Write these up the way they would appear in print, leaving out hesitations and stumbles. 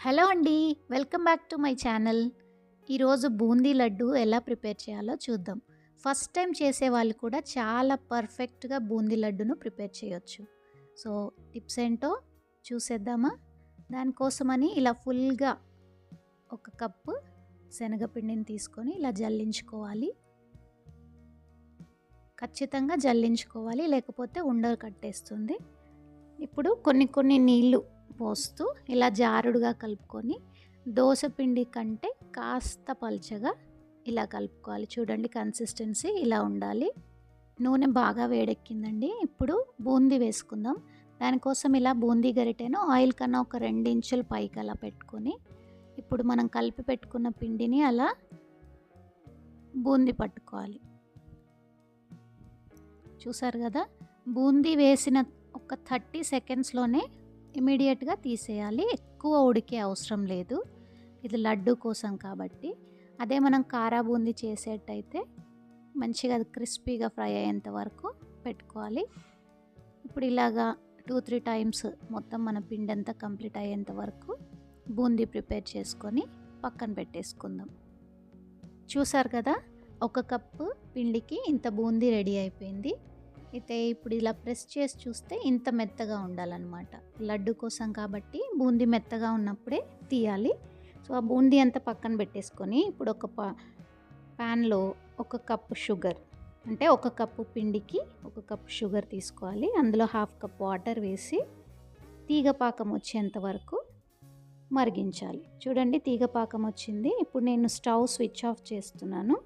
Hello అండి. Welcome back to my channel. ఈరోజు బూందీ లడ్డు ఎలా ప్రిపేర్ చేయాలో చూద్దాం. ఫస్ట్ టైం చేసేవాళ్ళు కూడా చాలా పర్ఫెక్ట్‌గా బూందీ లడ్డును ప్రిపేర్ చేయొచ్చు. సో, టిప్స్ ఏంటో చూసేద్దామా? దానికోసమని ఇలా ఫుల్‌గా ఒక కప్పు శనగపిండిని తీసుకొని ఇలా జల్లించుకోవాలి. ఖచ్చితంగా జల్లించుకోవాలి, లేకపోతే ఉండలు కట్టేస్తుంది. ఇప్పుడు కొన్ని నీళ్ళు పోస్తూ ఇలా జారుడుగా కలుపుకొని దోస పిండి కంటే కాస్త పల్చగా ఇలా కలుపుకోవాలి. చూడండి, కన్సిస్టెన్సీ ఇలా ఉండాలి. నూనె బాగా వేడెక్కిందండి. ఇప్పుడు బూందీ వేసుకుందాం. దానికోసం ఇలా బూందీ గరిటెను ఆయిల్ కన్నా ఒక 2 ఇంచులు పైకి అలా పెట్టుకొని ఇప్పుడు మనం కలిపి పెట్టుకున్న పిండిని అలా బూందీ పట్టుకోవాలి. చూసారు కదా, బూందీ వేసిన ఒక 30 సెకండ్స్లోనే ఇమీడియట్గా తీసేయాలి. ఎక్కువ ఉడికే అవసరం లేదు, ఇది లడ్డు కోసం కాబట్టి. అదే మనం కారా బూందీ చేసేటైతే మంచిగా అది క్రిస్పీగా ఫ్రై అయ్యేంత వరకు పెట్టుకోవాలి. ఇప్పుడు ఇలాగా 2-3 టైమ్స్ మొత్తం మన పిండి అంతా కంప్లీట్ అయ్యేంత వరకు బూందీ ప్రిపేర్ చేసుకొని పక్కన పెట్టేసుకుందాం. చూసారు కదా, 1 కప్పు పిండికి ఇంత బూందీ రెడీ అయిపోయింది. అయితే ఇప్పుడు ఇలా ప్రెస్ చేసి చూస్తే ఇంత మెత్తగా ఉండాలన్నమాట. లడ్డు కోసం కాబట్టి బూందీ మెత్తగా ఉన్నప్పుడే తీయాలి. సో, ఆ బూందీ అంతా పక్కన పెట్టేసుకొని ఇప్పుడు ఒక ప్యాన్లో 1 కప్పు షుగర్, అంటే 1 కప్పు పిండికి 1 కప్పు షుగర్ తీసుకోవాలి. అందులో 1/2 కప్ వాటర్ వేసి తీగ పాకం వచ్చేంత వరకు మరిగించాలి. చూడండి, తీగ పాకం వచ్చింది. ఇప్పుడు నేను స్టవ్ స్విచ్ ఆఫ్ చేస్తున్నాను.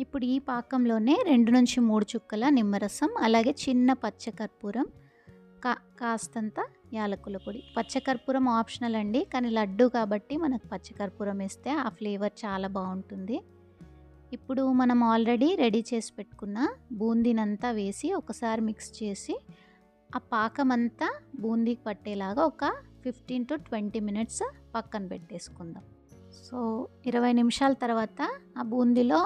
ఇప్పుడు ఈ పాకంలోనే 2-3 చుక్కల నిమ్మరసం, అలాగే చిన్న పచ్చకర్పూరం, కాస్తంత యాలకుల పొడి. పచ్చకర్పూరం ఆప్షనల్ అండి, కానీ లడ్డు కాబట్టి మనకు పచ్చకర్పూరం వేస్తే ఆ ఫ్లేవర్ చాలా బాగుంటుంది. ఇప్పుడు మనం ఆల్రెడీ రెడీ చేసి పెట్టుకున్న బూందీనంతా వేసి ఒకసారి మిక్స్ చేసి ఆ పాకం అంతా బూందీకి పట్టేలాగా ఒక 15-20 మినిట్స్ పక్కన పెట్టేసుకుందాం. సో, 20 నిమిషాల తర్వాత ఆ బూందీలో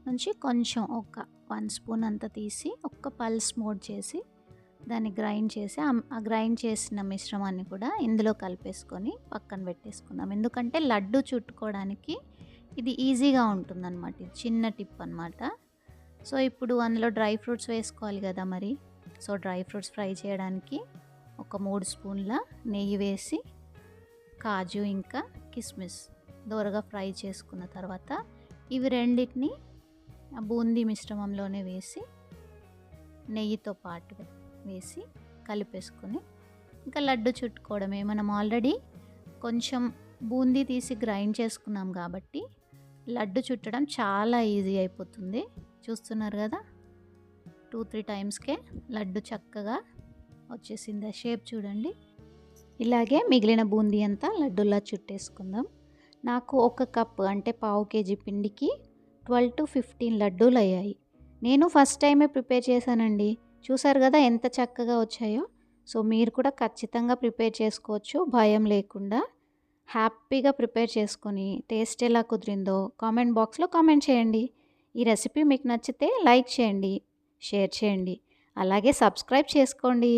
నుంచి కొంచెం ఒక 1 స్పూన్ అంతా తీసి ఒక్క పల్స్ మోడ్ చేసి దాన్ని గ్రైండ్ చేసి ఆ గ్రైండ్ చేసిన మిశ్రమాన్ని కూడా ఇందులో కలిపేసుకొని పక్కన పెట్టేసుకుందాం. ఎందుకంటే లడ్డు చుట్టుకోవడానికి ఇది ఈజీగా ఉంటుందన్నమాట. ఇది చిన్న టిప్ అన్నమాట. సో, ఇప్పుడు అందులో డ్రై ఫ్రూట్స్ వేసుకోవాలి కదా మరి. సో, డ్రై ఫ్రూట్స్ ఫ్రై చేయడానికి ఒక 3 స్పూన్ల నెయ్యి వేసి కాజు ఇంకా కిస్మిస్ దోరగా ఫ్రై చేసుకున్న తర్వాత ఇవి రెండింటిని ఆ బూందీ మిశ్రమంలోనే వేసి నెయ్యితో పాటుగా వేసి కలిపేసుకొని ఇంకా లడ్డు చుట్టుకోవడమే. మనం ఆల్రెడీ కొంచెం బూందీ తీసి గ్రైండ్ చేసుకున్నాం కాబట్టి లడ్డు చుట్టడం చాలా ఈజీ అయిపోతుంది. చూస్తున్నారు కదా, 2-3 టైమ్స్కే లడ్డు చక్కగా వచ్చేసింది. ఆ షేప్ చూడండి. ఇలాగే మిగిలిన బూందీ అంతా లడ్డులా చుట్టేసుకుందాం. నాకు 1 కప్పు అంటే 1/2 కేజీ పిండికి 12-15 లడ్డూలు అయ్యాయి. నేను ఫస్ట్ టైమే ప్రిపేర్ చేశానండి. చూసారు కదా ఎంత చక్కగా వచ్చాయో. సో, మీరు కూడా ఖచ్చితంగా ప్రిపేర్ చేసుకోవచ్చు భయం లేకుండా. హ్యాపీగా ప్రిపేర్ చేసుకొని టేస్ట్ ఎలా కుదిరిందో కామెంట్ బాక్స్లో కామెంట్ చేయండి. ఈ రెసిపీ మీకు నచ్చితే లైక్ చేయండి, షేర్ చేయండి, అలాగే సబ్స్క్రైబ్ చేసుకోండి.